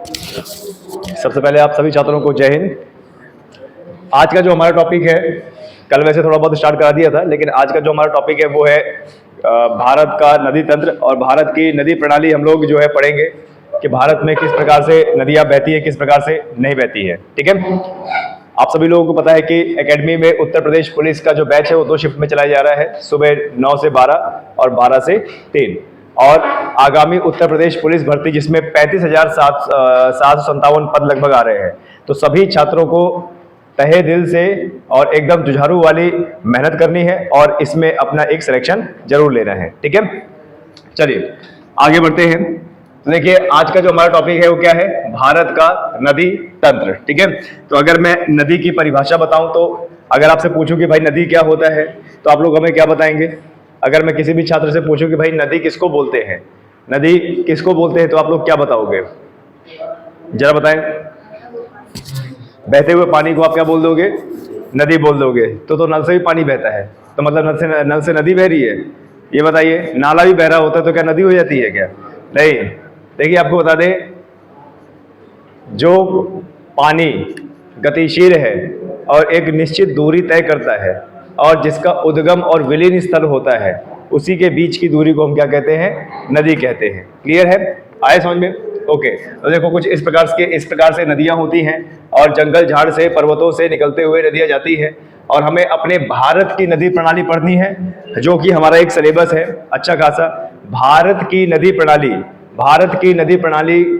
सबसे पहले आप सभी छात्रों को जय हिंद। आज का जो हमारा टॉपिक है, कल वैसे थोड़ा बहुत स्टार्ट करा दिया था, लेकिन आज का जो हमारा टॉपिक है वो है भारत का नदी तंत्र और भारत की नदी प्रणाली। हम लोग जो है पढ़ेंगे कि भारत में किस प्रकार से नदियां बहती है, किस प्रकार से नहीं बहती है। ठीक है, आप सभी लोगों को पता है कि एकेडमी में उत्तर प्रदेश पुलिस का जो बैच है वो 2 शिफ्ट में चलाया जा रहा है, सुबह 9 से 12 और 12 से 3। और आगामी उत्तर प्रदेश पुलिस भर्ती जिसमें 35,757 पद लगभग आ रहे हैं, तो सभी छात्रों को तहे दिल से और एकदम जुझारू वाली मेहनत करनी है और इसमें अपना एक सिलेक्शन जरूर लेना है। ठीक है, चलिए आगे बढ़ते हैं। तो देखिए आज का जो हमारा टॉपिक है वो क्या है, भारत का नदी तंत्र। ठीक है, तो अगर मैं नदी की परिभाषा बताऊं तो अगर आपसे पूछूं कि भाई नदी क्या होता है तो आप लोग हमें क्या बताएंगे? अगर मैं किसी भी छात्र से पूछूं कि भाई नदी किसको बोलते हैं, नदी किसको बोलते हैं, तो आप लोग क्या बताओगे? जरा बताएं। बहते हुए पानी को आप क्या बोल दोगे? नदी बोल दोगे। तो नल से भी पानी बहता है, तो मतलब नल से नदी बह रही है। ये बताइए, नाला भी बह रहा होता है तो क्या नदी हो जाती है क्या? नहीं। देखिए आपको बता दें, जो पानी गतिशील है और एक निश्चित दूरी तय करता है और जिसका उद्गम और विलीन स्थल होता है, उसी के बीच की दूरी को हम क्या कहते हैं? नदी कहते हैं। क्लियर है? आए समझ में? ओके। तो देखो कुछ इस प्रकार से नदियां होती हैं और जंगल झाड़ से, पर्वतों से निकलते हुए नदियां जाती है। और हमें अपने भारत की नदी प्रणाली पढ़नी है, जो कि हमारा एक सिलेबस है अच्छा खासा। भारत की नदी प्रणाली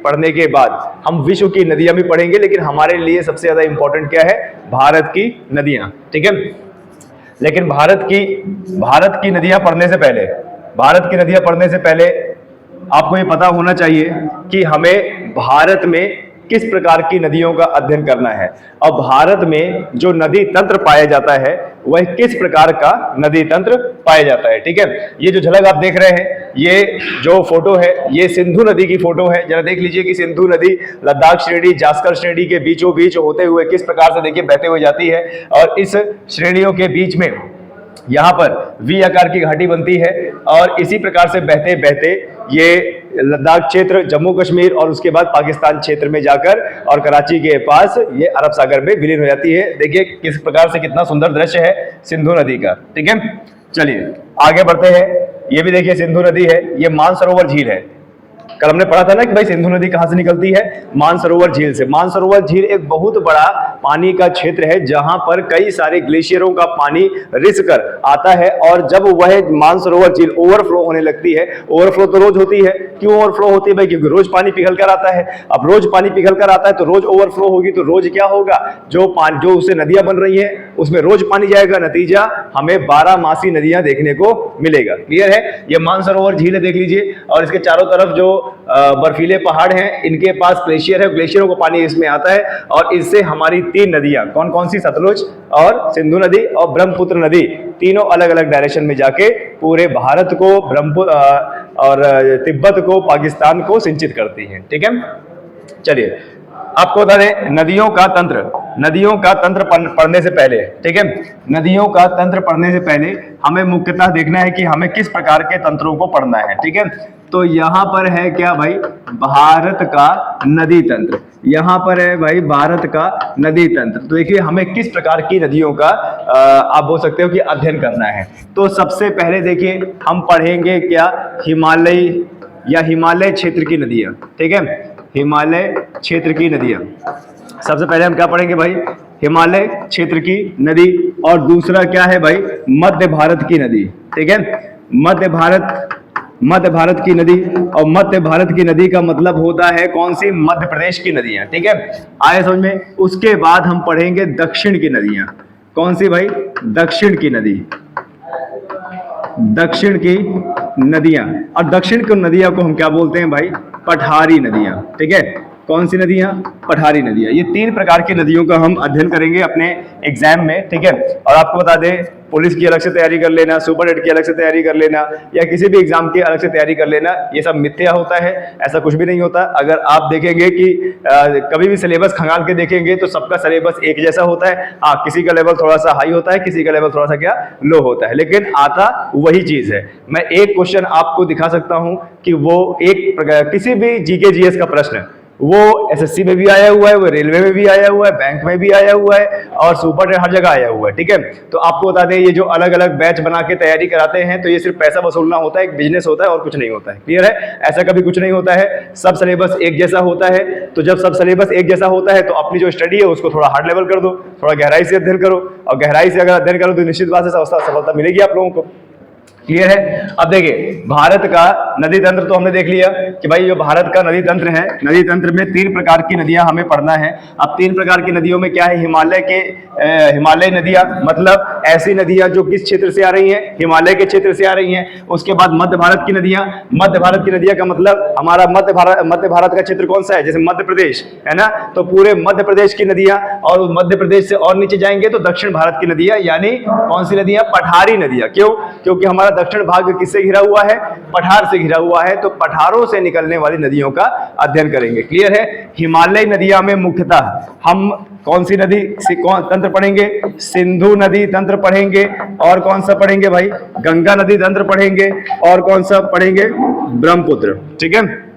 पढ़ने के बाद हम विश्व की नदियां भी पढ़ेंगे, लेकिन हमारे लिए सबसे ज्यादा इंपॉर्टेंट क्या है? भारत की नदियां। ठीक है, लेकिन भारत की नदियां पढ़ने से पहले आपको ये पता होना चाहिए कि हमें भारत में किस प्रकार की नदियों का अध्ययन करना है और भारत में जो नदी तंत्र पाया जाता है वह किस प्रकार का नदी तंत्र पाया जाता है। ठीक है, ये जो झलक आप देख रहे हैं, ये जो फोटो है ये सिंधु नदी की फोटो है। जरा देख लीजिए कि सिंधु नदी लद्दाख श्रेणी, जास्कर श्रेणी के बीचों बीच होते हुए किस प्रकार से देखिए बहते हुए जाती है और इस श्रेणियों के बीच में यहाँ पर वी आकार की घाटी बनती है और इसी प्रकार से बहते बहते ये लद्दाख क्षेत्र, जम्मू कश्मीर और उसके बाद पाकिस्तान क्षेत्र में जाकर और कराची के पास ये अरब सागर में विलीन हो जाती है। देखिए किस प्रकार से कितना सुंदर दृश्य है सिंधु नदी का। ठीक है, चलिए आगे बढ़ते हैं। ये भी देखिए सिंधु नदी है, ये मानसरोवर झील है। कल हमने पढ़ा था ना कि भाई सिंधु नदी कहां से निकलती है? मानसरोवर झील से। मानसरोवर झील एक बहुत बड़ा पानी का क्षेत्र है जहां पर कई सारे ग्लेशियरों का पानी रिस कर आता है और जब वह मानसरोवर झील ओवरफ्लो होने लगती है, ओवरफ्लो तो रोज होती है। क्यों ओवरफ्लो होती है भाई? क्योंकि रोज पानी पिघल कर आता है। अब रोज पानी पिघल कर आता है तो रोज ओवरफ्लो होगी, तो रोज क्या होगा? जो उससे नदियां बन रही है उसमें रोज पानी जाएगा, नतीजा हमें 12 मासी नदियां देखने को मिलेगा। क्लियर है? ये मानसरोवर झील है, देख लीजिए। और इसके चारों तरफ जो बर्फीले पहाड़ हैं, इनके पास ग्लेशियर है, ग्लेशियरों का पानी इसमें आता है और इससे हमारी 3 नदियां कौन कौन सी? सतलुज और सिंधु नदी और ब्रह्मपुत्र नदी, तीनों अलग अलग डायरेक्शन में जाके पूरे भारत को, ब्रह्मपुत्र और तिब्बत को, पाकिस्तान को सिंचित करती हैं। ठीक है, चलिए आपको बता दें नदियों का तंत्र पढ़ने से पहले, ठीक है, नदियों का तंत्र पढ़ने से पहले हमें मुख्यतः देखना है कि हमें किस प्रकार के तंत्रों को पढ़ना है। ठीक है, तो यहाँ पर है क्या भाई? भारत का नदी तंत्र। यहाँ पर है भाई भारत का नदी तंत्र। तो देखिए हमें किस प्रकार की नदियों का आप बोल सकते हो कि अध्ययन करना है। तो सबसे पहले देखिए हम पढ़ेंगे क्या? हिमालय क्षेत्र की नदियां। ठीक है, हिमालय क्षेत्र की नदियां। सबसे पहले हम क्या पढ़ेंगे भाई? हिमालय क्षेत्र की नदी। और दूसरा क्या है भाई? मध्य भारत की नदी। ठीक है, मध्य भारत की नदी। और मध्य भारत की नदी का मतलब होता है कौन सी? मध्य प्रदेश की नदियां। ठीक है, आए समझ में? उसके बाद हम पढ़ेंगे दक्षिण की नदियां। कौन सी भाई? दक्षिण की नदी, दक्षिण की नदियां। और दक्षिण की नदियां को हम क्या बोलते हैं भाई? पठारी नदियां। ठीक है, कौन सी नदियां? पठारी नदियां। ये 3 प्रकार की नदियों का हम अध्ययन करेंगे अपने एग्जाम में। ठीक है, और आपको बता दें पुलिस की अलग से तैयारी कर लेना, सुपर डेट की अलग से तैयारी कर लेना या किसी भी एग्जाम की अलग से तैयारी कर लेना, ये सब मिथ्या होता है, ऐसा कुछ भी नहीं होता। अगर आप देखेंगे कि कभी भी सिलेबस खंगाल के देखेंगे तो सबका सिलेबस एक जैसा होता है। हाँ, किसी का लेवल थोड़ा सा हाई होता है, किसी का लेवल थोड़ा सा क्या लो होता है, लेकिन आता वही चीज है। मैं एक क्वेश्चन आपको दिखा सकता हूं कि वो किसी भी जीके जीएस का प्रश्न वो एसएससी में भी आया हुआ है, वो रेलवे में भी आया हुआ है, बैंक में भी आया हुआ है और सुपर हर जगह आया हुआ है। ठीक है, तो आपको बता दें ये जो अलग अलग बैच बना के तैयारी कराते हैं तो ये सिर्फ पैसा वसूलना होता है, एक बिजनेस होता है और कुछ नहीं होता है। क्लियर है? ऐसा कभी कुछ नहीं होता है, सब सिलेबस एक जैसा होता है। तो जब सब सिलेबस एक जैसा होता है तो अपनी जो स्टडी है उसको थोड़ा हार्ड लेवल कर दो, थोड़ा गहराई से अध्ययन करो, और गहराई से अगर अध्ययन करो तो निश्चित बात से सफलता मिलेगी आप लोगों को। क्लियर है? अब देखिए भारत का नदी तंत्र तो हमने देख लिया कि भाई जो भारत का नदी तंत्र है, नदी तंत्र में 3 प्रकार की नदियां हमें पढ़ना है। अब 3 प्रकार की नदियों में क्या है? हिमालय नदियां, मतलब ऐसी नदियां जो किस क्षेत्र से आ रही हैं? हिमालय के क्षेत्र से आ रही हैं। उसके बाद मध्य भारत की नदियां, मध्य भारत की नदियां का मतलब हमारा मध्य भारत का क्षेत्र कौन सा है? जैसे मध्य प्रदेश है ना, तो पूरे मध्य प्रदेश की नदियां, और मध्य प्रदेश से और नीचे जाएंगे तो दक्षिण भारत की नदियां, यानी कौन सी नदियां? पठारी नदियां। क्यों? क्योंकि हमारा दक्षिण भाग किससे घिरा हुआ है? पठार से घिरा हुआ है, तो पठारों से निकलने वाली नदियों का अध्ययन करेंगे। क्लियर है? हिमालय नदियां में मुख्यतः हम कौन सी नदी से कौन तंत्र पढ़ेंगे? सिंधु नदी तंत्र पढ़ेंगे, और कौन सा पढ़ेंगे भाई? गंगा नदी तंत्र पढ़ेंगे, और कौन सा पढ़ेंगे? ब्रह्मपुत्र। ठीक है,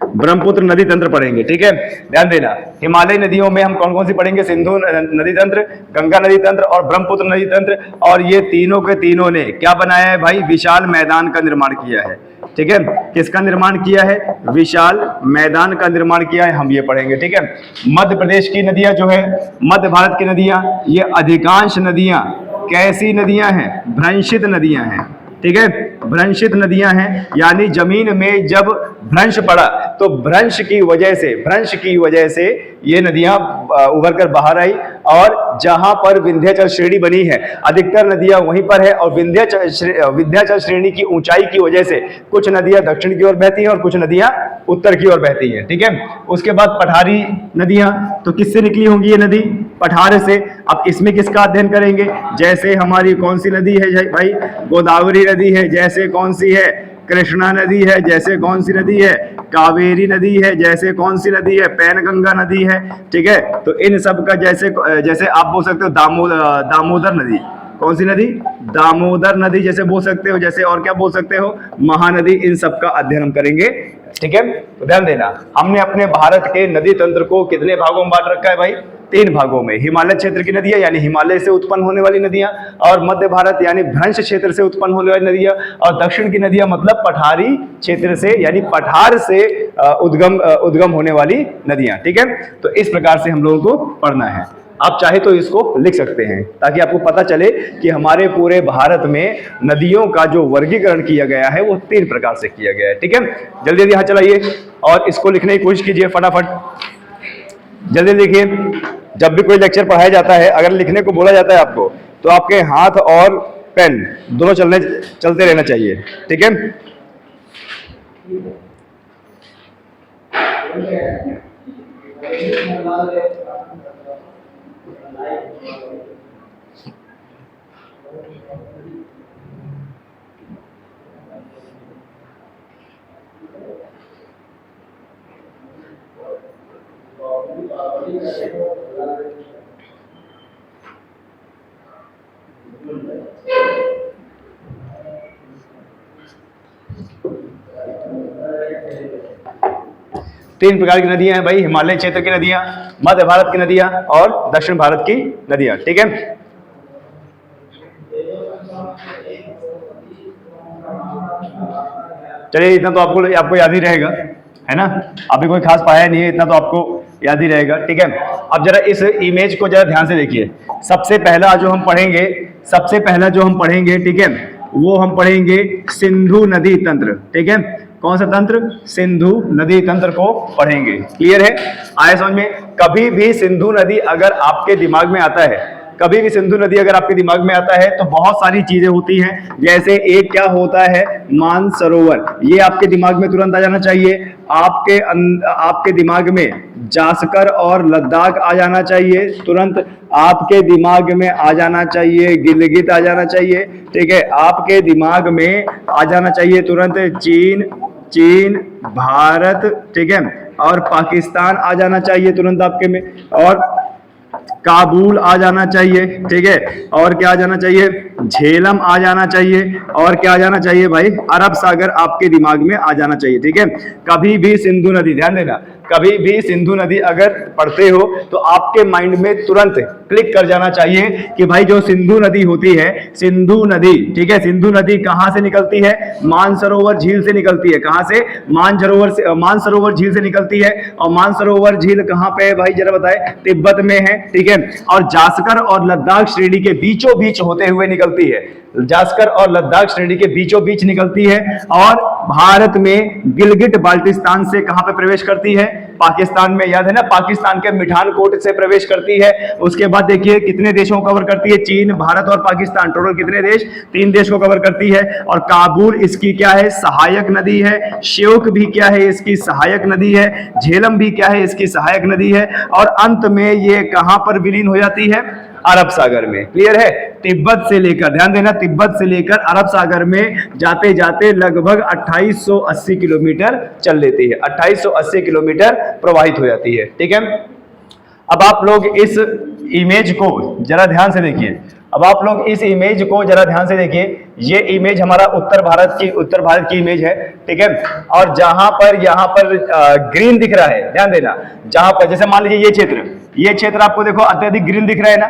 ब्रह्मपुत्र नदी तंत्र पढ़ेंगे। ठीक है, ध्यान देना, हिमालय नदियों में हम कौन कौन सी पढ़ेंगे? सिंधु नदी तंत्र, गंगा नदी तंत्र और ब्रह्मपुत्र नदी तंत्र। और ये तीनों के तीनों ने क्या बनाया है भाई? विशाल मैदान का निर्माण किया है। ठीक है, किसका निर्माण किया है? विशाल मैदान का निर्माण किया है, हम ये पढ़ेंगे। ठीक है, मध्य प्रदेश की नदियां जो है, मध्य भारत की नदियां, ये अधिकांश नदियां कैसी नदियां हैं? भ्रंशित नदियां हैं। ठीक है, भ्रंशित नदियां हैं, यानी जमीन में जब भ्रंश पड़ा तो भ्रंश की वजह से ये नदियां उभर कर बाहर आई। और जहां पर विंध्याचल श्रेणी बनी है, अधिकतर नदियां वहीं पर है, और विंध्याचल श्रेणी की ऊंचाई की वजह से कुछ नदियां दक्षिण की ओर बहती हैं और कुछ नदियां उत्तर की ओर बहती हैं। ठीक है, उसके बाद पठारी नदियां, तो किससे निकली होंगी ये नदी? पठार से। अब इसमें किसका अध्ययन करेंगे? जैसे हमारी कौन सी नदी है भाई? गोदावरी नदी है। जैसे कौन सी है? कृष्णा नदी है। जैसे कौन सी नदी है? कावेरी नदी है। जैसे कौन सी नदी है? पैनगंगा नदी है। ठीक है, तो इन सब का जैसे आप बोल सकते हो दामोदर नदी। कौन सी नदी? दामोदर नदी जैसे बोल सकते हो। जैसे और क्या बोल सकते हो? महानदी। इन सब का अध्ययन हम करेंगे। ठीक है, तो ध्यान देना, हमने अपने भारत के नदी तंत्र को कितने भागों में बांट रखा है भाई? 3 भागों में। हिमालय क्षेत्र की नदियां यानी हिमालय से उत्पन्न होने वाली नदियां, और मध्य भारत यानी भ्रंश क्षेत्र से उत्पन्न होने वाली नदियां, और दक्षिण की नदियां मतलब पठारी क्षेत्र से यानी पठार से उद्गम होने वाली नदियां। ठीक है, तो इस प्रकार से हम लोगों को पढ़ना है। आप चाहे तो इसको लिख सकते हैं ताकि आपको पता चले कि हमारे पूरे भारत में नदियों का जो वर्गीकरण किया गया है वो 3 प्रकार से किया गया है। ठीक है, जल्दी जल्दी हाथ चलाइए और इसको लिखने की कोशिश कीजिए फटाफट। जल्दी लिखिए। जब भी कोई लेक्चर पढ़ाया जाता है, अगर लिखने को बोला जाता है आपको, तो आपके हाथ और पेन दोनों चलते रहना चाहिए। ठीक है, 3 प्रकार की नदियां हैं भाई, हिमालय क्षेत्र की नदियां, मध्य भारत की नदियां और दक्षिण भारत की नदियां। ठीक है, चलिए इतना तो आपको याद ही रहेगा, है ना? अभी कोई खास पाया नहीं है, इतना तो आपको याद ही रहेगा। ठीक है, अब जरा इस इमेज को जरा ध्यान से देखिए। सबसे पहला जो हम पढ़ेंगे, ठीक है, वो हम पढ़ेंगे सिंधु नदी तंत्र। ठीक है, कौन सा तंत्र? सिंधु नदी तंत्र को पढ़ेंगे। क्लियर है? आए समझ में? कभी भी सिंधु नदी अगर आपके दिमाग में आता है, कभी भी सिंधु नदी अगर आपके दिमाग में आता है तो बहुत सारी चीजें होती हैं। जैसे एक क्या होता है? मानसरोवर। ये आपके दिमाग में तुरंत आ जाना चाहिए। आपके दिमाग में जास्कर और लद्दाख आ जाना चाहिए तुरंत। आपके दिमाग में आ जाना चाहिए गिलगित आ जाना चाहिए। ठीक है, आपके दिमाग में आ जाना चाहिए तुरंत चीन, भारत, ठीक है, और पाकिस्तान आ जाना चाहिए तुरंत आपके में। और काबुल आ जाना चाहिए, ठीक है, और क्या आ जाना चाहिए, झेलम आ जाना चाहिए, और क्या आ जाना चाहिए भाई, अरब सागर आपके दिमाग में आ जाना चाहिए, ठीक है। कभी भी सिंधु नदी, ध्यान देना, कभी भी सिंधु नदी अगर पढ़ते हो तो आपके माइंड में तुरंत क्लिक कर जाना चाहिए कि भाई जो सिंधु नदी होती है, सिंधु नदी, ठीक है, सिंधु नदी कहां से निकलती है, मानसरोवर झील से निकलती है। कहां से, मानसरोवर झील से निकलती है। और मानसरोवर झील कहां पे है भाई, जरा बताए, तिब्बत में है, ठीक है। और जास्कर और लद्दाख श्रेणी के बीचों बीच होते हुए निकलती है, जास्कर और लद्दाख श्रेणी के बीचों बीच निकलती है। और भारत में गिलगिट बाल्टिस्तान से कहां पे प्रवेश करती है, पाकिस्तान में, याद है ना, पाकिस्तान के मिठानकोट से प्रवेश करती है। उसके बाद देखिए कितने देशों को कवर करती है, चीन, भारत और पाकिस्तान, टोटल कितने देश, 3 देश को कवर करती है। और काबुल इसकी क्या है, सहायक नदी है। श्योक भी क्या है, इसकी सहायक नदी है। झेलम भी क्या है, इसकी सहायक नदी है। और अंत में ये कहां पर विलीन हो जाती है, अरब सागर में। क्लियर है, तिब्बत से लेकर, ध्यान देना, तिब्बत से लेकर अरब सागर में जाते जाते लगभग 2880 किलोमीटर चल लेती है, 2880 किलोमीटर प्रवाहित हो जाती है, ठीक है। अब आप लोग इस इमेज को जरा ध्यान से देखिए, अब आप लोग इस इमेज को जरा ध्यान से देखिए। ये इमेज हमारा उत्तर भारत की इमेज है, ठीक है। और जहां पर यहां पर ग्रीन दिख रहा है, ध्यान देना, जहां पर जैसे मान लीजिए ये क्षेत्र आपको देखो अत्यधिक ग्रीन दिख रहा है ना,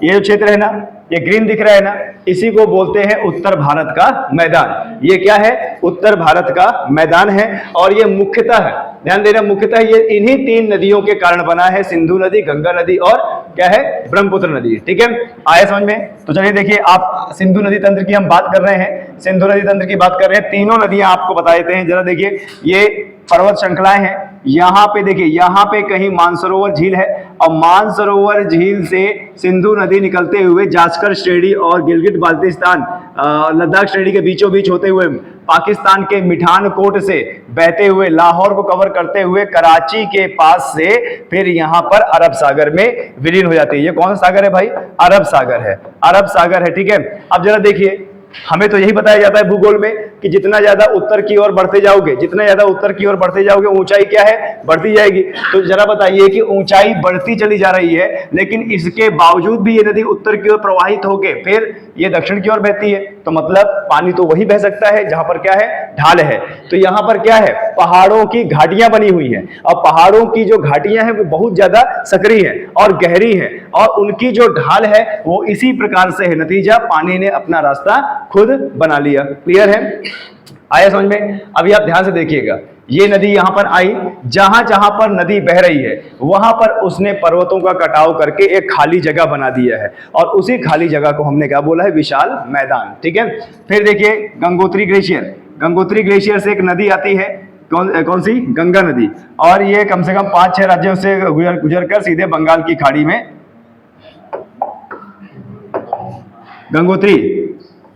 ये जो क्षेत्र है ना, ये ग्रीन दिख रहा है ना, इसी को बोलते हैं उत्तर भारत का मैदान। ये क्या है, उत्तर भारत का मैदान है। और ये मुख्यतः, ध्यान देना, मुख्यतः ये इन्हीं 3 नदियों के कारण बना है, सिंधु नदी, गंगा नदी और क्या है, ब्रह्मपुत्र नदी, ठीक है। आया समझ में? तो चलिए देखिए, आप सिंधु नदी तंत्र की हम बात कर रहे हैं, सिंधु नदी तंत्र की बात कर रहे हैं, तीनों नदियां आपको बता देते हैं। जरा देखिए, ये पर्वत श्रृंखलाएं हैं, यहां पे देखिए, यहां पे कहीं मानसरोवर झील है, और मानसरोवर झील से सिंधु नदी निकलते हुए जास्कर श्रेणी और गिलगिट बाल्टिस्तान, लद्दाख श्रेणी के बीचों बीच होते हुए पाकिस्तान के मिठानकोट से बहते हुए लाहौर को कवर करते हुए कराची के पास से फिर यहां पर अरब सागर में विलीन हो जाती है। ये कौन सा सागर है भाई, अरब सागर है, अरब सागर है, ठीक है। अब जरा देखिए, हमें तो यही बताया जाता है भूगोल में कि जितना ज्यादा उत्तर की ओर बढ़ते जाओगे, जितना ज्यादा उत्तर की ओर बढ़ते जाओगे, ऊंचाई क्या है, बढ़ती जाएगी। तो जरा बताइए कि ऊंचाई बढ़ती चली जा रही है, लेकिन इसके बावजूद भी ये नदी उत्तर की ओर प्रवाहित होकर फिर ये दक्षिण की ओर बहती है। तो मतलब पानी तो वही बह सकता है जहां पर क्या है, ढाल है। तो यहां पर क्या है, पहाड़ों की घाटियां बनी हुई हैं, और पहाड़ों की जो घाटियां हैं वो बहुत ज्यादा सक्रिय है और गहरी है, और उनकी जो ढाल है वो इसी प्रकार से है। नतीजा, पानी ने अपना रास्ता खुद बना लिया। क्लियर है, आया समझ में? अभी आप ध्यान से देखिएगा, ये नदी यहां पर आई, जहां जहां पर नदी बह रही है वहां पर उसने पर्वतों का कटाव करके एक खाली जगह बना दिया है, और उसी खाली जगह को हमने क्या बोला है, विशाल मैदान, ठीक है। फिर देखिए गंगोत्री ग्लेशियर, गंगोत्री ग्लेशियर से एक नदी आती है, कौन सी, गंगा नदी, और ये कम से कम 5-6 राज्यों से गुजर कर सीधे बंगाल की खाड़ी में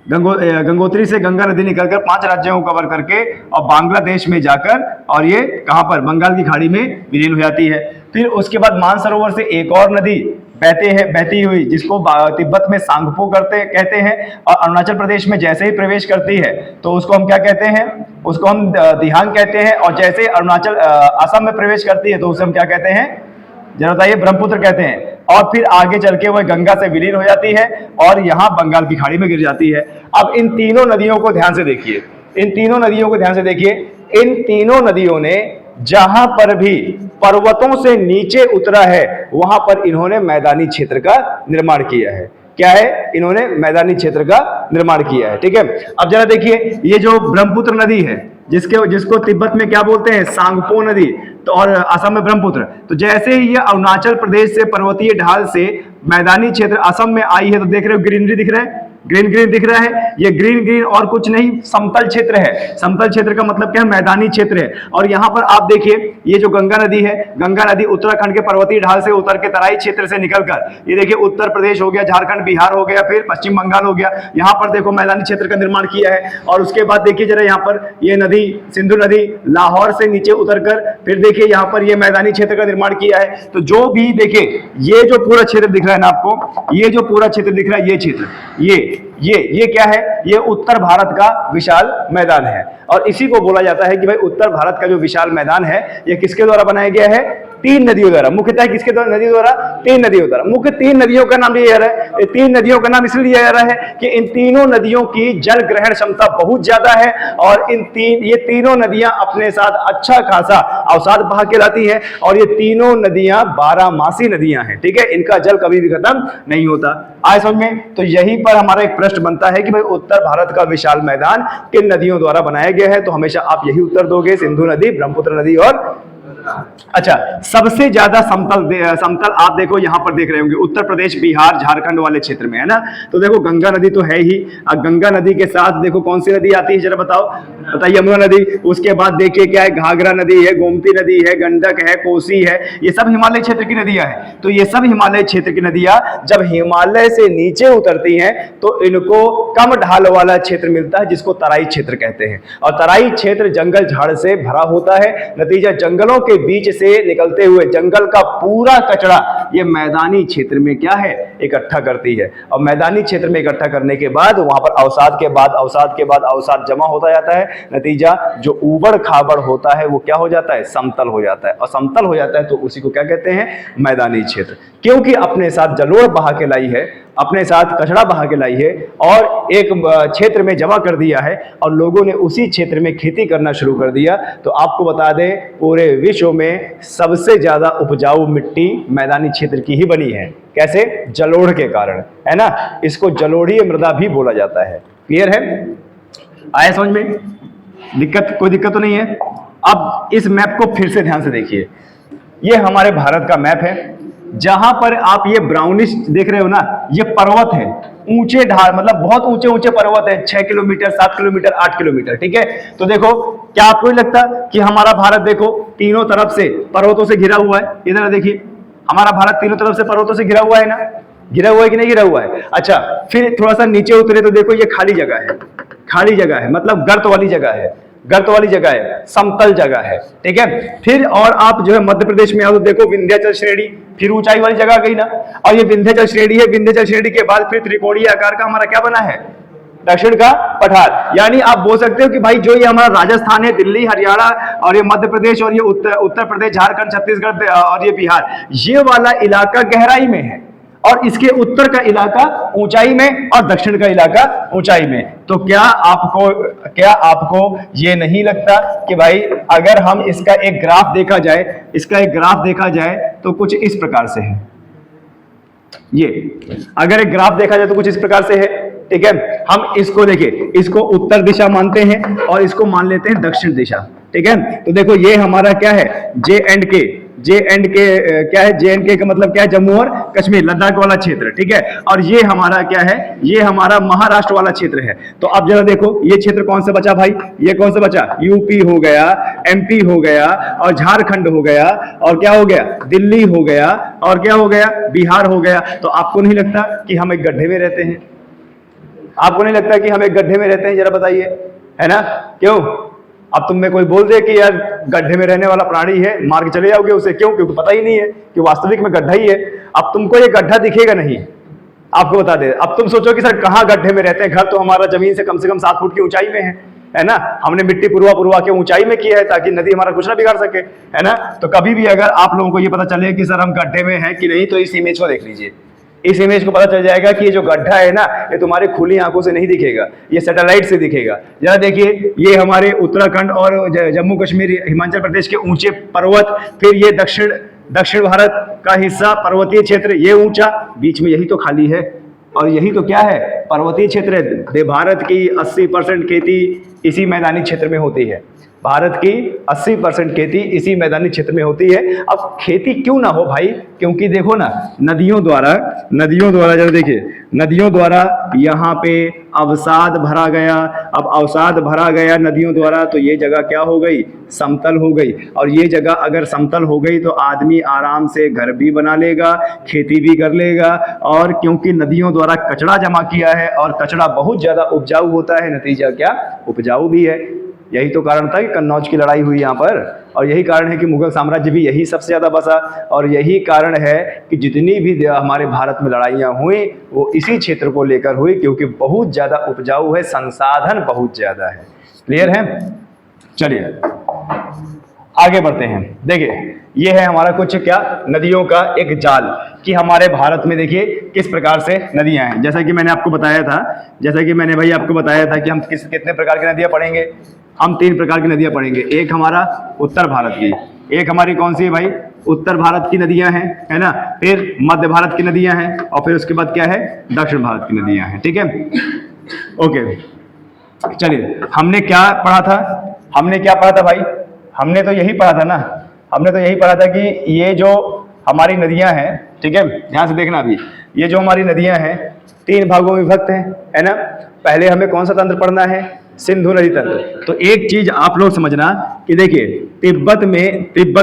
गंगोत्री से गंगा नदी निकलकर 5 राज्यों को कवर करके और बांग्लादेश में जाकर, और ये कहां पर, बंगाल की खाड़ी में विलीन हो जाती है। फिर उसके बाद मानसरोवर से एक और नदी बहती हुई, जिसको तिब्बत में सांगपो कहते हैं, और अरुणाचल प्रदेश में जैसे ही प्रवेश करती है तो उसको हम क्या कहते हैं, उसको हम दिहांग कहते हैं। और जैसे ही असम में प्रवेश करती है तो उसे हम क्या कहते हैं, जरा बताइए, ब्रह्मपुत्र कहते हैं। और फिर आगे चल के वह गंगा से विलीन हो जाती है और यहां बंगाल की खाड़ी में गिर जाती है। अब इन तीनों नदियों को ध्यान से देखिए, इन तीनों नदियों को ध्यान से देखिए, इन तीनों नदियों ने जहां पर भी पर्वतों से नीचे उतरा है वहां पर इन्होंने मैदानी क्षेत्र का निर्माण किया है। क्या है, इन्होंने मैदानी क्षेत्र का निर्माण किया है, ठीक है। अब जरा देखिए, ये जो ब्रह्मपुत्र नदी है, जिसको तिब्बत में क्या बोलते हैं, सांगपो नदी, तो और असम में ब्रह्मपुत्र, तो जैसे ही ये अरुणाचल प्रदेश से पर्वतीय ढाल से मैदानी क्षेत्र असम में आई है, तो देख रहे हो ग्रीनरी दिख रहा है, ग्रीन ग्रीन दिख रहा है। ये ग्रीन ग्रीन और कुछ नहीं, समतल क्षेत्र है। समतल क्षेत्र का मतलब क्या है, मैदानी क्षेत्र है। और यहाँ पर आप देखिए, ये जो गंगा नदी है, गंगा नदी उत्तराखंड के पर्वतीय ढाल से उतर के तराई क्षेत्र से निकलकर, ये देखिए उत्तर प्रदेश हो गया, झारखंड, बिहार हो गया, फिर पश्चिम बंगाल हो गया, यहाँ पर देखो मैदानी क्षेत्र का निर्माण किया है। और उसके बाद देखिए जरा, यहाँ पर ये नदी, सिंधु नदी, लाहौर से नीचे उतरकर फिर देखिए यहाँ पर ये मैदानी क्षेत्र का निर्माण किया है। तो जो भी देखिए, ये जो पूरा क्षेत्र दिख रहा है ना आपको, ये जो पूरा क्षेत्र दिख रहा है, ये क्षेत्र, ये क्या है, ये उत्तर भारत का विशाल मैदान है। और इसी को बोला जाता है कि भाई उत्तर भारत का जो विशाल मैदान है, ये किसके द्वारा बनाया गया है, तीन नदियों द्वारा, मुख्यतः किसके द्वारा, नदियों द्वारा, तीन नदियों द्वारा। मुख्य तीन नदियों का नाम दिया जा रहा है, तीन नदियों का नाम इसलिए दिया जा रहा है कि इन तीनों नदियों की जल ग्रहण क्षमता बहुत ज्यादा है और ये तीनों नदियां अपने साथ अच्छा खासा अवसाद बहा के लाती है और ये तीनों नदियां 12 नदियां हैं, ठीक है, इनका जल कभी भी खत्म नहीं होता। आए समझ में? तो यहीं पर हमारा एक प्रश्न बनता है कि भाई उत्तर भारत का विशाल मैदान किन नदियों द्वारा बनाया गया है, तो हमेशा आप यही उत्तर दोगे, सिंधु नदी, ब्रह्मपुत्र नदी और अच्छा, सबसे ज्यादा समतल आप देखो यहां पर देख रहे होंगे उत्तर प्रदेश, बिहार, झारखंड वाले क्षेत्र में, है ना। तो देखो गंगा नदी तो है ही, अब गंगा नदी के साथ देखो कौन सी नदी आती है, जरा बताओ, बताइए, यमुना नदी। उसके बाद देखिए क्या है, घाघरा नदी है, गोमती नदी है, गंडक है, कोसी है, ये सब हिमालय क्षेत्र की नदियां हैं। तो ये सब हिमालय क्षेत्र की नदियां जब हिमालय से नीचे उतरती हैं तो इनको कम ढाल वाला क्षेत्र मिलता है जिसको तराई क्षेत्र कहते हैं, और तराई क्षेत्र जंगल झाड़ से भरा होता है। नतीजा जंगलों के बीच से निकलते हुए जंगल का पूरा कचरा ये मैदानी क्षेत्र में क्या है, इकट्ठा करती है, और मैदानी क्षेत्र में इकट्ठा करने के बाद वहां पर अवसाद के बाद अवसाद जमा होता जाता है। नतीजा जो ऊबड़ खाबड़ होता है वो क्या हो जाता है, समतल हो जाता है, और समतल हो जाता है तो उसी को क्या कहते हैं, मैदानी क्षेत्र। क्योंकि अपने साथ जलोढ़ बहा के लाई है, अपने साथ कचरा बहा के लाई है और एक क्षेत्र में जमा कर दिया है और लोगों ने उसी क्षेत्र में खेती करना शुरू कर दिया। तो आपको बता दें पूरे विश्व में सबसे ज्यादा उपजाऊ मिट्टी मैदानी क्षेत्र की ही बनी है। कैसे? जलोढ़ के कारण, है ना। इसको जलोढ़ीय मृदा भी बोला जाता है। क्लियर है? आया समझ में? कोई दिक्कत तो नहीं है? अब इस मैप को फिर से ध्यान से देखिए, ये हमारे भारत का मैप है। जहां पर आप ये ब्राउनिश देख रहे हो ना, ये पर्वत है, ऊंचे ढाल, मतलब बहुत ऊंचे ऊंचे पर्वत है, 6 किलोमीटर, 7 किलोमीटर, 8 किलोमीटर, ठीक है। तो देखो, क्या आपको नहीं लगता कि हमारा भारत देखो तीनों तरफ से पर्वतों से घिरा हुआ है? इधर देखिए, हमारा भारत तीनों तरफ से पर्वतों से घिरा हुआ है ना, घिरा हुआ है कि नहीं घिरा हुआ है? अच्छा, फिर थोड़ा सा नीचे उतरे तो देखो ये खाली जगह है, खाली जगह है, मतलब गर्त वाली जगह है, गर्त वाली जगह है, समतल जगह है, ठीक है। फिर और आप जो है मध्य प्रदेश में आओ तो देखो विंध्याचल श्रेणी, फिर ऊंचाई वाली जगह गई ना, और ये विंध्याचल श्रेणी है, विंध्याचल श्रेणी के बाद फिर त्रिकोणीय आकार का हमारा क्या बना है, दक्षिण का पठार। यानी आप बोल सकते हो कि भाई जो ये हमारा राजस्थान है, दिल्ली, हरियाणा और ये मध्य प्रदेश और ये उत्तर प्रदेश, झारखंड, छत्तीसगढ़ और ये बिहार, ये वाला इलाका गहराई में है और इसके उत्तर का इलाका ऊंचाई में और दक्षिण का इलाका ऊंचाई में। तो क्या आपको ये नहीं लगता कि भाई अगर हम इसका एक ग्राफ देखा जाए तो कुछ इस प्रकार से है, ये अगर एक ग्राफ देखा जाए तो कुछ इस प्रकार से है, ठीक है। हम इसको देखिए, इसको उत्तर दिशा मानते हैं और इसको मान लेते हैं दक्षिण दिशा, ठीक है। तो देखो ये हमारा क्या है, जे एंड के क्या है, जे एंड के का मतलब क्या है, जम्मू और कश्मीर, लद्दाख वाला क्षेत्र, ठीक है। और ये हमारा क्या है, ये हमारा महाराष्ट्र वाला क्षेत्र है। तो अब जरा देखो ये क्षेत्र कौन सा बचा भाई, ये कौन सा बचा, यूपी हो गया, एमपी हो गया और झारखंड हो गया और क्या हो गया, दिल्ली हो गया और क्या हो गया, बिहार हो गया। तो आपको नहीं लगता कि हम एक गड्ढे में रहते हैं? आपको नहीं लगता कि हम एक गड्ढे में रहते हैं? जरा बताइए, है ना। क्यों? अब तुम में कोई बोल दे कि यार गड्ढे में रहने वाला प्राणी है, मार के चले जाओगे उसे, क्यों? क्योंकि पता ही नहीं है कि वास्तविक में गड्ढा ही है। अब तुमको ये गड्ढा दिखेगा नहीं, आपको बता दे। अब तुम सोचो कि सर कहाँ गड्ढे में रहते हैं, घर तो हमारा जमीन से कम 7 फुट की ऊंचाई में है ना। हमने मिट्टी पुरवा के ऊंचाई में की है ताकि नदी हमारा कुछ ना बिगाड़ सके, है ना। तो कभी भी अगर आप लोगों को ये पता चले कि सर हम गड्ढे में हैं कि नहीं, तो इस इमेज को देख लीजिए, इस इमेज को पता चल जाएगा कि ये जो गड्ढा है ना, ये तुम्हारी खुली आंखों से नहीं दिखेगा, ये सैटेलाइट से दिखेगा। जरा देखिए, ये हमारे उत्तराखंड और जम्मू कश्मीर, हिमाचल प्रदेश के ऊंचे पर्वत, फिर ये दक्षिण भारत का हिस्सा, पर्वतीय क्षेत्र, ये ऊंचा, बीच में यही तो खाली है और यही तो क्या है, पर्वतीय क्षेत्र है। भारत की 80% खेती इसी मैदानी क्षेत्र में होती है, भारत की 80% खेती इसी मैदानी क्षेत्र में होती है। अब खेती क्यों ना हो भाई, क्योंकि देखो ना, नदियों द्वारा जरा देखिए, नदियों द्वारा यहाँ पे अवसाद भरा गया। अब अवसाद भरा गया नदियों द्वारा, तो ये जगह क्या हो गई, समतल हो गई। और ये जगह अगर समतल हो गई तो आदमी आराम से घर भी बना लेगा, खेती भी कर लेगा। और क्योंकि नदियों द्वारा कचरा जमा किया है और कचरा बहुत ज्यादा उपजाऊ होता है, नतीजा क्या, उपजाऊ भी है। यही तो कारण था कि कन्नौज की लड़ाई हुई यहाँ पर, और यही कारण है कि मुगल साम्राज्य भी यही सबसे ज्यादा बसा, और यही कारण है कि जितनी भी हमारे भारत में लड़ाइयाँ हुई वो इसी क्षेत्र को लेकर हुई, क्योंकि बहुत ज्यादा उपजाऊ है, संसाधन बहुत ज्यादा है। क्लियर है? चलिए आगे बढ़ते हैं। देखिए ये है हमारा कुछ क्या नदियों का एक जाल कि हमारे भारत में देखिए किस प्रकार से नदियां हैं। जैसा कि मैंने आपको बताया था, जैसा कि मैंने भाई आपको बताया था कि हम कितने प्रकार की नदियां पढ़ेंगे। हम 3 प्रकार की नदियां पढ़ेंगे। एक हमारा उत्तर भारत की, एक हमारी कौन सी है भाई, उत्तर भारत की नदियां हैं, है ना, फिर मध्य भारत की नदियां हैं और फिर उसके बाद क्या है, दक्षिण भारत की नदियां हैं। ठीक है, ओके। चलिए हमने क्या पढ़ा था, हमने क्या पढ़ा था भाई, हमने तो यही पढ़ा था ना, हमने तो यही पढ़ा था कि ये जो हमारी नदियां हैं, ठीक है, ध्यान से देखना अभी, ये जो हमारी नदियां हैं 3 भागों में विभक्त है ना। पहले हमें कौन सा तंत्र पढ़ना है, सिंधु नदी तंत्र। तो एक चीज आप लोग समझना कि देखिए तिब्बत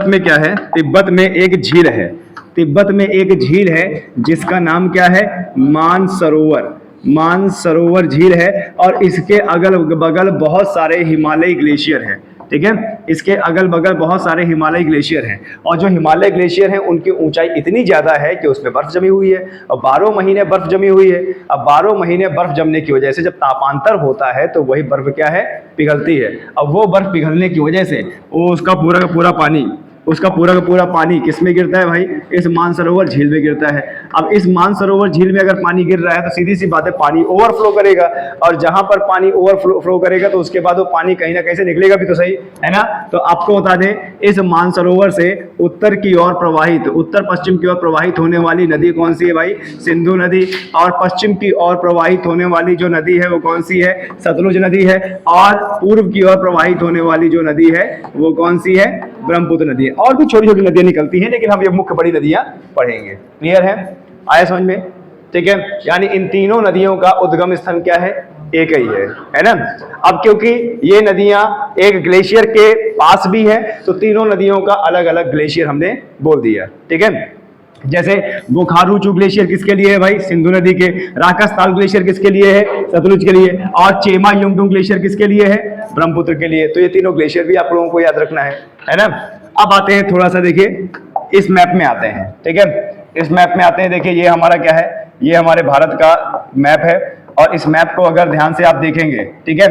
में क्या है, तिब्बत में एक झील है, तिब्बत में एक झील है जिसका नाम क्या है, मानसरोवर, मानसरोवर झील है। और इसके अगल बगल बहुत सारे हिमालयी ग्लेशियर हैं। ठीक है, इसके अगल बगल बहुत सारे हिमालयी ग्लेशियर हैं और जो हिमालय ग्लेशियर हैं उनकी ऊंचाई इतनी ज्यादा है कि उसमें बर्फ जमी हुई है और 12 महीने बर्फ जमी हुई है। अब 12 महीने बर्फ जमने की वजह से जब तापांतर होता है तो वही बर्फ क्या है, पिघलती है। अब वो बर्फ पिघलने की वजह से वो उसका पूरा का पूरा पानी, उसका पूरा का पूरा पानी किस में गिरता है भाई, इस मानसरोवर झील में गिरता है। अब इस मानसरोवर झील में अगर पानी गिर रहा है तो सीधी सी बात है पानी ओवरफ्लो करेगा और जहां पर पानी ओवरफ्लो करेगा तो उसके बाद वो पानी कहीं ना कहीं से निकलेगा भी तो सही, है ना। तो आपको बता दें इस मानसरोवर से उत्तर की ओर प्रवाहित, उत्तर पश्चिम की ओर प्रवाहित होने वाली नदी कौन सी है भाई, सिंधु नदी। और पश्चिम की ओर प्रवाहित होने वाली जो नदी है वो कौन सी है, सतलुज नदी है। और पूर्व की ओर प्रवाहित होने वाली जो नदी है वो कौन सी है, ब्रह्मपुत्र नदी है। और भी छोटी छोटी नदियां निकलती हैं लेकिन हम ये मुख्य बड़ी नदियां पढ़ेंगे। क्लियर है, आया समझ में, ठीक है। यानी इन तीनों नदियों का उद्गम स्थान क्या है, एक ही है ना। अब क्योंकि ये नदियां एक ग्लेशियर के पास भी है तो तीनों नदियों का अलग अलग ग्लेशियर हमने बोल दिया। ठीक है, जैसे बोखारू ग्लेशियर किसके लिए है भाई, सिंधु नदी के। राकसताल ग्लेशियर किसके लिए है, सतलुज के लिए। और चेमा युंगडुंग ग्लेशियर किसके लिए है, ब्रह्मपुत्र के लिए। तो ये तीनों ग्लेशियर भी आप लोगों को याद रखना है ना। अब आते हैं थोड़ा सा, देखिए इस मैप में आते हैं। ठीक है, इस मैप में आते हैं। देखिए ये हमारा क्या है, ये हमारे भारत का मैप है और इस मैप को अगर ध्यान से आप देखेंगे, ठीक है,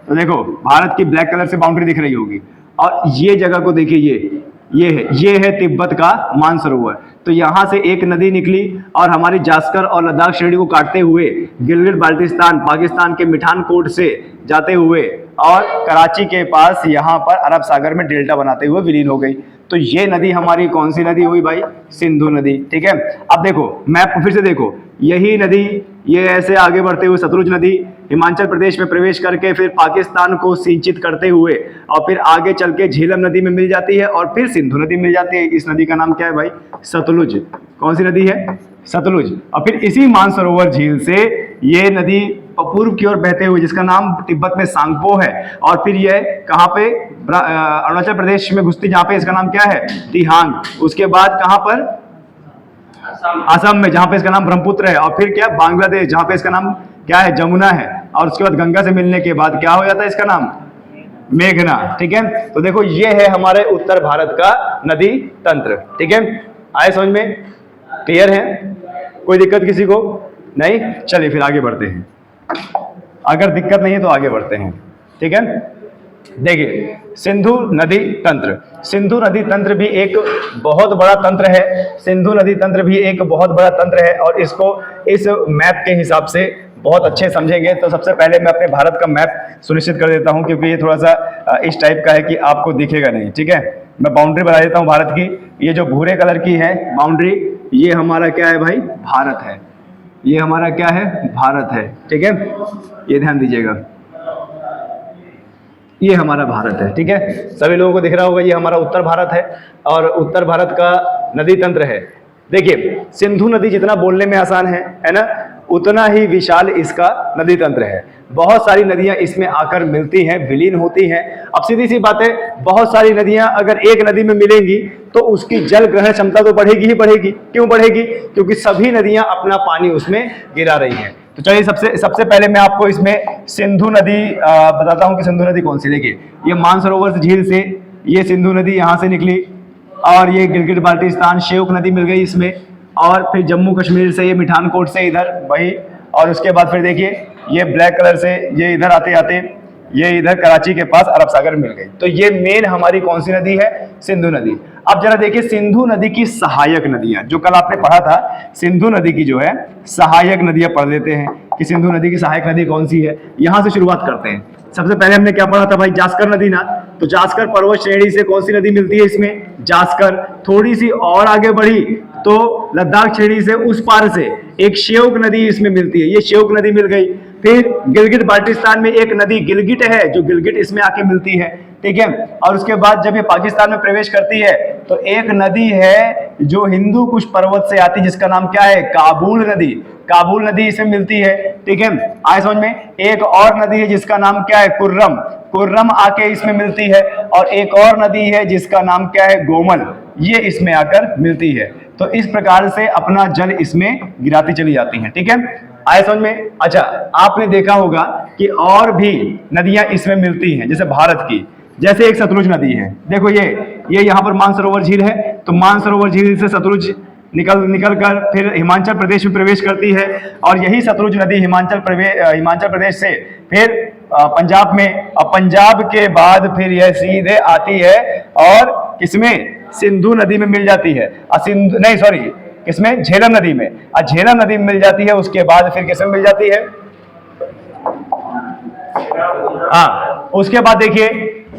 तो देखो भारत की ब्लैक कलर से बाउंड्री दिख रही होगी और ये जगह को देखिए, ये है तिब्बत का मानसरोवर। तो यहां से एक नदी निकली और हमारी जास्कर और लद्दाख श्रेणी को काटते हुए गिलगित बाल्टिस्तान पाकिस्तान के मिठानकोट से जाते हुए और कराची के पास यहाँ पर अरब सागर में डेल्टा बनाते हुए विलीन हो गई। तो ये नदी हमारी कौन सी नदी हुई भाई, सिंधु नदी। ठीक है, अब देखो मैप को फिर से देखो, यही नदी ये ऐसे आगे बढ़ते हुए सतलुज नदी हिमाचल प्रदेश में प्रवेश करके फिर पाकिस्तान को सिंचित करते हुए और फिर आगे चल के झेलम नदी में मिल जाती है और फिर सिंधु नदी मिल जाती है। इस नदी का नाम क्या है भाई, सतलुज। कौन सी नदी है, सतलुज। और फिर इसी मानसरोवर झील से ये नदी पूर्व की ओर बहते हुए जिसका नाम तिब्बत में सांगपो है और फिर ये कहाँ पे, अरुणाचल प्रदेश में घुसती जहाँ पे इसका नाम क्या है, तिहांग। उसके बाद कहाँ पर, असम में जहाँ पे इसका नाम ब्रह्मपुत्र है। और फिर क्या, बांग्लादेश जहाँ पे इसका नाम क्या है, जमुना है। और उसके बाद गंगा से मिलने के बाद क्या हो जाता है इसका नाम, मेघना। ठीक है, तो देखो ये है हमारे उत्तर भारत का नदी तंत्र। ठीक है, आए समझ में, क्लियर है, कोई दिक्कत किसी को नहीं। चलिए फिर आगे बढ़ते हैं, अगर दिक्कत नहीं है तो आगे बढ़ते हैं। ठीक है, देखिए सिंधु नदी तंत्र, सिंधु नदी तंत्र भी एक बहुत बड़ा तंत्र है। सिंधु नदी तंत्र भी एक बहुत बड़ा तंत्र है और इसको इस मैप के हिसाब से बहुत अच्छे समझेंगे। तो सबसे पहले मैं अपने भारत का मैप सुनिश्चित कर देता हूं क्योंकि ये थोड़ा सा इस टाइप का है कि आपको दिखेगा नहीं। ठीक है, मैं बाउंड्री बना देता हूं भारत की। ये जो भूरे कलर की है बाउंड्री, ये हमारा क्या है भाई, भारत है। ये हमारा क्या है, भारत है। ठीक है, ये ध्यान दीजिएगा, ये हमारा भारत है। ठीक है, सभी लोगों को दिख रहा होगा ये हमारा उत्तर भारत है और उत्तर भारत का नदी तंत्र है। देखिए सिंधु नदी जितना बोलने में आसान है ना, उतना ही विशाल इसका नदी तंत्र है। बहुत सारी नदियां इसमें आकर मिलती हैं, विलीन होती हैं। अब सीधी सी बात है, बहुत सारी नदियां अगर एक नदी में मिलेंगी तो उसकी जल ग्रहण क्षमता तो बढ़ेगी ही बढ़ेगी। क्यों बढ़ेगी, क्योंकि सभी नदियां अपना पानी उसमें गिरा रही हैं। तो चलिए सबसे पहले मैं आपको इसमें सिंधु नदी बताता हूं कि सिंधु नदी कौन सी। देखिए ये मानसरोवर झील से ये सिंधु नदी यहां से निकली और ये गिलगित बाल्टिस्तान श्योक नदी मिल गई इसमें, और फिर जम्मू कश्मीर से ये मिठानकोट से इधर वही, और उसके बाद फिर देखिए ये ब्लैक कलर से ये इधर आते आते ये इधर कराची के पास अरब सागर मिल गई। तो ये मेन हमारी कौन सी नदी है, सिंधु नदी। अब जरा देखिए सिंधु नदी की सहायक नदियां, जो कल आपने पढ़ा था, सिंधु नदी की जो है सहायक नदियां पढ़ लेते हैं कि सिंधु नदी की सहायक नदी कौन सी है। यहां से शुरुआत करते हैं। सबसे पहले हमने क्या पढ़ा था भाई, जास्कर नदी ना। तो जास्कर पर्वत श्रेणी से कौन सी नदी मिलती है इसमें, जास्कर। थोड़ी सी और आगे बढ़ी तो लद्दाख श्रेणी से उस पार से एक श्योक नदी इसमें मिलती है, ये श्योक नदी मिल गई। फिर गिलगिट बाल्टिस्तान में एक नदी गिलगिट है, जो गिलगिट इसमें आके मिलती है, ठीक है। और उसके बाद जब ये पाकिस्तान में प्रवेश करती है तो एक नदी है जो हिंदू कुश पर्वत से आती है, जिसका नाम क्या है, काबुल नदी। काबुल नदी इसमें मिलती है, ठीक है। आए समझ में। एक और नदी है जिसका नाम क्या है, कुर्रम। कुर्रम आके इसमें मिलती है। और एक और नदी है जिसका नाम क्या है, गोमल, ये इसमें आकर मिलती है। तो इस प्रकार से अपना जल इसमें गिराती चली जाती है, ठीक है। आए समझ में। अच्छा, आपने देखा होगा कि और भी नदियां इसमें मिलती हैं, जैसे भारत की, जैसे एक सतलुज नदी है। देखो ये यहाँ पर मानसरोवर झील है, तो मानसरोवर झील से सतलुज निकल कर फिर हिमाचल प्रदेश में प्रवेश करती है। और यही सतलुज नदी हिमाचल प्रदेश से फिर पंजाब में, और पंजाब के बाद फिर यह सीधे आती है और किसमें, सिंधु नदी में मिल जाती है। किसमें, झेलम नदी में। और झेलम नदी में मिल जाती है, उसके बाद फिर किसमें मिल जाती है, हाँ, उसके बाद देखिए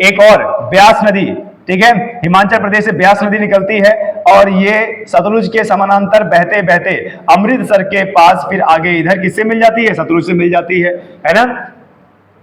एक और ब्यास नदी, ठीक है। हिमाचल प्रदेश से ब्यास नदी निकलती है और ये सतलुज के समानांतर बहते बहते अमृतसर के पास फिर आगे इधर किससे मिल जाती है, सतलुज से मिल जाती है ना।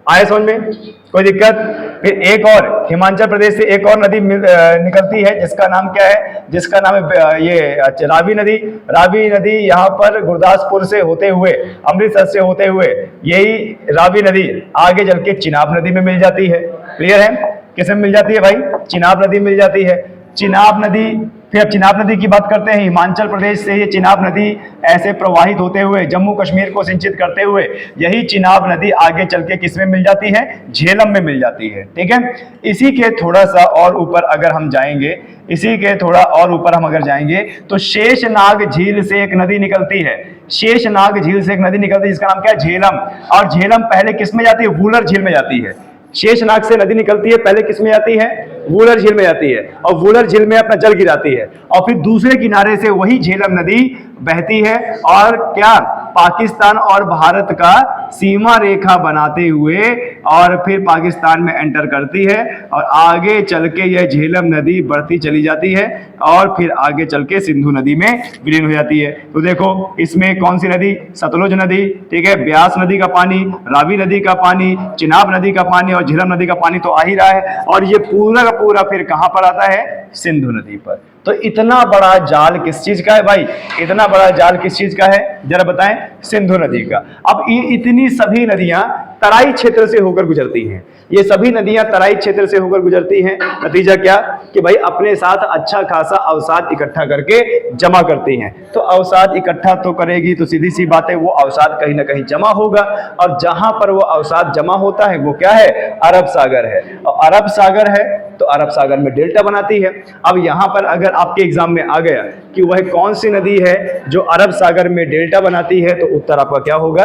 आए समझ में, कोई दिक्कत। फिर एक और हिमाचल प्रदेश से एक और नदी निकलती है, जिसका नाम क्या है, जिसका नाम है ये रावी नदी। रावी नदी यहाँ पर गुरदासपुर से होते हुए, अमृतसर से होते हुए, यही रावी नदी आगे चल के चिनाब नदी में मिल जाती है। क्लियर है, किसमें मिल जाती है भाई, चिनाब नदी मिल जाती है। चिनाब नदी, फिर अब चिनाब नदी की बात करते हैं। हिमाचल प्रदेश से ये चिनाब नदी ऐसे प्रवाहित होते हुए जम्मू कश्मीर को सिंचित करते हुए यही चिनाब नदी आगे चल के किसमें मिल जाती है, झेलम में मिल जाती है, ठीक है। इसी के थोड़ा सा और ऊपर अगर हम जाएंगे, इसी के थोड़ा और ऊपर हम अगर जाएंगे तो शेषनाग झील से एक नदी निकलती है। शेषनाग झील से एक नदी निकलती है जिसका नाम क्या है, झेलम। और झेलम पहले किस में जाती है, वूलर झील में जाती है। शेषनाग से नदी निकलती है, पहले किस में जाती है, वूलर झील में जाती है, और वूलर झील में अपना जल गिराती है। और फिर दूसरे किनारे से वही झेलम नदी बहती है और क्या, पाकिस्तान और भारत का सीमा रेखा बनाते हुए और फिर पाकिस्तान में एंटर करती है और आगे चल के यह झेलम नदी बढ़ती चली जाती है और फिर आगे चल के सिंधु नदी में विलीन हो जाती है। तो देखो इसमें कौन सी नदी, सतलुज नदी, ठीक है, ब्यास नदी का पानी, रावी नदी का पानी, चिनाब नदी का पानी और झेलम नदी का पानी तो आ ही रहा है। और ये पूरा का पूरा फिर कहां पर आता है, सिंधु नदी पर। तो इतना बड़ा जाल किस चीज का है भाई, इतना बड़ा जाल किस चीज का है, जरा बताएं, सिंधु नदी का। अब ये इतनी सभी नदियां तराई क्षेत्र से होकर गुजरती हैं, ये सभी नदियां तराई क्षेत्र से होकर गुजरती हैं। नतीजा क्या कि भाई अपने साथ अच्छा खासा अवसाद इकट्ठा करके जमा करती हैं। तो अवसाद इकट्ठा तो करेगी तो सीधी सी बात है वो अवसाद कहीं ना कहीं जमा होगा, और जहां पर वो अवसाद जमा होता है वो क्या है, अरब सागर है। और अरब सागर है तो अरब सागर में डेल्टा बनाती है। अब यहां पर अगर आपके एग्जाम में आ गया कि वह कौन सी नदी है जो अरब सागर में डेल्टा बनाती है, तो उत्तर आपका क्या होगा,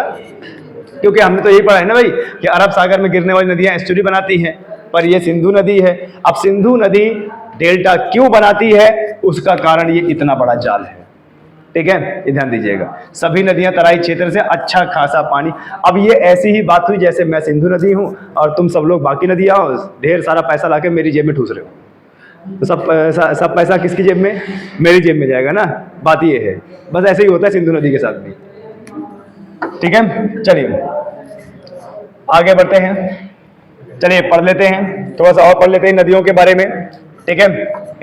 क्योंकि हमने तो यही पढ़ा है ना भाई कि अरब सागर में गिरने वाली नदियां एस्चुरी बनाती हैं, पर ये सिंधु नदी है। अब सिंधु नदी डेल्टा क्यों बनाती है, उसका कारण ये इतना बड़ा जाल है, ठीक है, ये ध्यान दीजिएगा। सभी नदियां तराई क्षेत्र से अच्छा खासा पानी। अब ये ऐसी ही बात हुई जैसे मैं सिंधु नदी हूं और तुम सब लोग बाकी नदियां हो, ढेर सारा पैसा लाके मेरी जेब में ठूस रहे हो, तो सब पैसा किसकी जेब में, मेरी जेब में जाएगा ना। बात ये है, बस ऐसे ही होता है सिंधु नदी के साथ भी, ठीक है। चलिए आगे बढ़ते हैं, चलिए पढ़ लेते हैं, थोड़ा सा और पढ़ लेते हैं नदियों के बारे में, ठीक है।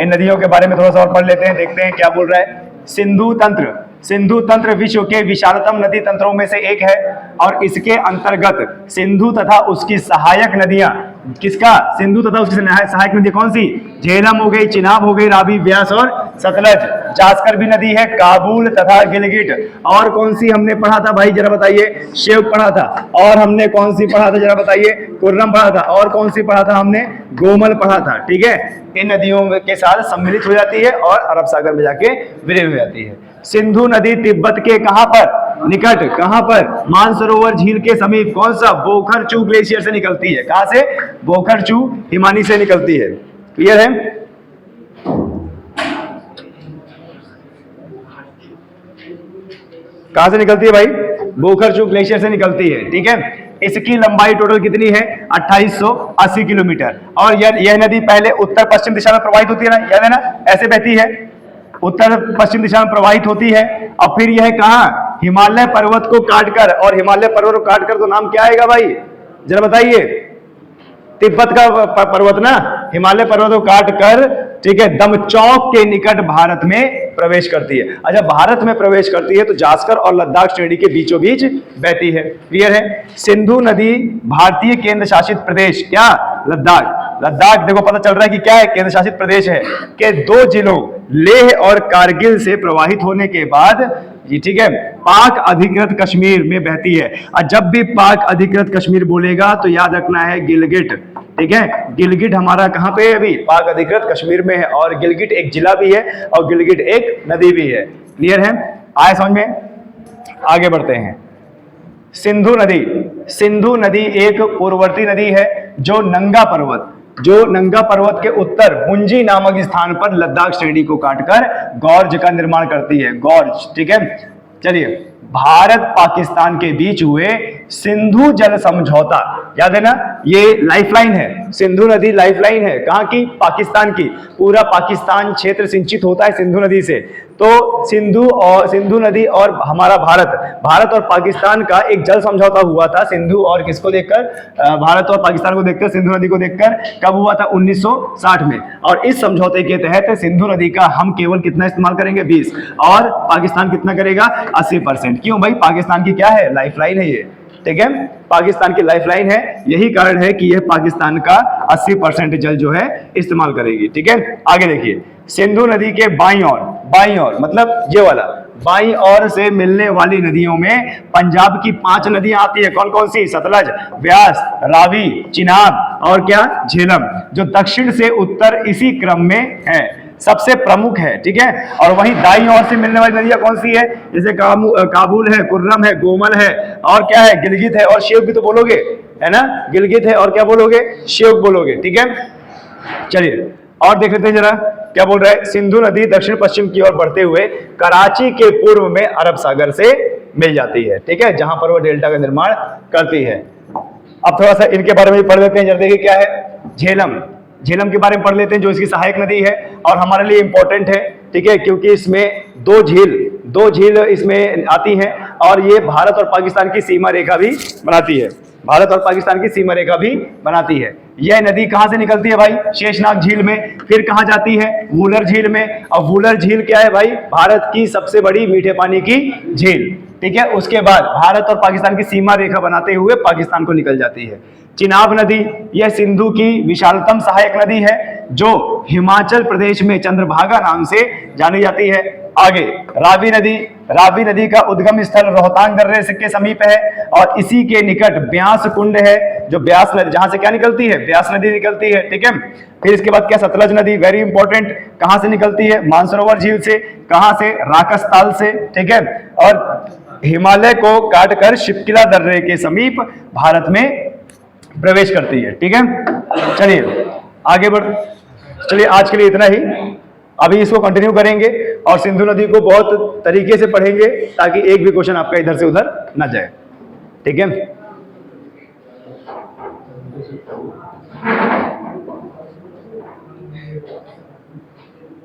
इन नदियों के बारे में थोड़ा सा और पढ़ लेते हैं, देखते हैं क्या बोल रहा है। सिंधु तंत्र, सिंधु तंत्र विश्व के विशालतम नदी तंत्रों में से एक है और इसके अंतर्गत सिंधु तथा उसकी सहायक नदियां, किसका, सिंधु तथा उसकी सहायक नदी कौन सी, झेलम हो गई, चिनाब हो गई, रावी, ब्यास और सतलज। जास्कर भी नदी है, काबुल तथा गिलगिट। और कौन सी हमने पढ़ा था भाई जरा बताइए, श्योक पढ़ा था। और हमने कौन सी पढ़ा था जरा बताइए, कुर्रम पढ़ा था। और कौन सी पढ़ा था हमने, गोमल पढ़ा था, ठीक है। इन नदियों के साथ सम्मिलित हो जाती है और अरब सागर में जाके विलीन हो जाती है। सिंधु नदी तिब्बत के कहां पर, निकट, कहां पर, मानसरोवर झील के समीप, कौन सा, बोखरचू ग्लेशियर से निकलती है। कहां से, बोखरचू हिमानी से निकलती है। क्लियर है। कहां से निकलती है भाई? बोखरचू ग्लेशियर से निकलती है, ठीक है। इसकी लंबाई टोटल कितनी है? 2880 किलोमीटर। और यह नदी पहले उत्तर पश्चिम दिशा में प्रवाहित होती है ना, याद है ना, ऐसे बहती है, उत्तर पश्चिम दिशा में प्रवाहित होती है। और फिर यह कहां? हिमालय पर्वत को काटकर, और हिमालय पर्वत को काटकर तो नाम क्या आएगा भाई, जरा बताइए? तिब्बत का पर्वत ना, हिमालय पर्वत को काट कर, ठीक है, दमचौक के निकट भारत में प्रवेश करती है। अच्छा, भारत में प्रवेश करती है तो जास्कर और लद्दाख श्रेणी के बीचों बीच बहती है। क्लियर है? सिंधु नदी भारतीय केंद्र शासित प्रदेश, क्या? लद्दाख। लद्दाख देखो पता चल रहा है कि क्या है? केंद्र शासित प्रदेश है, के 2 जिलों लेह और कारगिल से प्रवाहित होने के बाद, जी ठीक है, पाक अधिकृत कश्मीर में बहती है। और जब भी पाक अधिकृत कश्मीर बोलेगा तो याद रखना है गिलगिट, ठीक है। गिलगिट हमारा कहां पे है अभी? पाक अधिकृत कश्मीर में है, और गिलगिट एक जिला भी है और गिलगिट एक नदी भी है। क्लियर है? आए समझ में? आगे बढ़ते हैं। सिंधु नदी, सिंधु नदी एक पूर्ववर्ती नदी है जो नंगा पर्वत के उत्तर मुंजी नामक स्थान पर लद्दाख श्रेणी को काटकर गॉर्ज का निर्माण करती है। गॉर्ज, ठीक है। चलिए, भारत पाकिस्तान के बीच हुए सिंधु जल समझौता, याद है ना, ये लाइफलाइन है। सिंधु नदी लाइफलाइन है, कहां की? पाकिस्तान की। पूरा पाकिस्तान क्षेत्र सिंचित होता है सिंधु नदी से। तो सिंधु नदी और हमारा भारत और पाकिस्तान का एक जल समझौता हुआ था, सिंधु और किसको देखकर? भारत और पाकिस्तान को देखकर, सिंधु नदी को देखकर। कब हुआ था? 1960 में। और इस समझौते के तहत सिंधु नदी का हम केवल कितना इस्तेमाल करेंगे? 20, और पाकिस्तान कितना करेगा? 80%। क्यों भाई? पाकिस्तान की क्या है? लाइफलाइन है ये, ठीक है, पाकिस्तान की लाइफलाइन है। यही कारण है कि यह पाकिस्तान का 80% जल जो है इस्तेमाल करेगी, ठीक है। आगे देखिए, सिंधु नदी के बाईं ओर मतलब ये वाला, बाईं ओर से मिलने वाली नदियों में पंजाब की 5 नदियां आती है। कौन कौन सी? सतलज, व्यास, रावी, चिनाब और क्या? झेलम, जो दक्षिण से उत्तर इसी क्रम में है, सबसे प्रमुख है, ठीक है। और वहीं दाईं ओर से मिलने वाली नदियां कौन सी है? जैसे काबुल है, कुर्रम है, गोमल है, और क्या है? गिलगित है, और श्योक भी तो बोलोगे, है ना, गिलगित है और क्या बोलोगे? श्योक बोलोगे, ठीक है। चलिए और देख लेते हैं जरा क्या बोल रहा है। सिंधु नदी दक्षिण पश्चिम की ओर बढ़ते हुए कराची के पूर्व में अरब सागर से मिल जाती है, ठीक है, जहां पर वो डेल्टा का निर्माण करती है। अब थोड़ा सा इनके बारे में पढ़ लेते हैं, जरा देखिए क्या है। झेलम के बारे में पढ़ लेते हैं, जो इसकी सहायक नदी है और हमारे लिए इंपॉर्टेंट है, ठीक है, क्योंकि इसमें दो झील इसमें आती हैं और ये भारत और पाकिस्तान की सीमा रेखा भी बनाती है। भारत और पाकिस्तान की सीमा रेखा भी बनाती है। यह नदी कहां से निकलती है भाई? शेषनाग झील में। फिर कहां जाती है? वूलर झील में। और वूलर झील क्या है भाई? भारत की सबसे बड़ी मीठे पानी की झील, ठीक है। उसके बाद भारत और पाकिस्तान की सीमा रेखा बनाते हुए पाकिस्तान को निकल जाती है। चिनाब नदी, यह सिंधु की विशालतम सहायक नदी है जो हिमाचल प्रदेश में चंद्रभागा नाम से जानी जाती है। आगे रावी नदी का उद्गम स्थल रोहतांग दर्रे के समीप है और इसी के निकट ब्यास कुंड है, जो ब्यास नदी, जहां से क्या निकलती है? ब्यास नदी निकलती है, ठीक है। फिर इसके बाद क्या? सतलज नदी, वेरी इंपॉर्टेंट, कहां से निकलती है? मानसरोवर झील से। कहां से? राकसताल से, ठीक है। और हिमालय को काटकर शिपकिला दर्रे के समीप भारत में प्रवेश करती है, ठीक है। चलिए आगे बढ़, चलिए आज के लिए इतना ही। अभी इसको कंटिन्यू करेंगे और सिंधु नदी को बहुत तरीके से पढ़ेंगे ताकि एक भी क्वेश्चन आपका इधर से उधर ना जाए, ठीक है।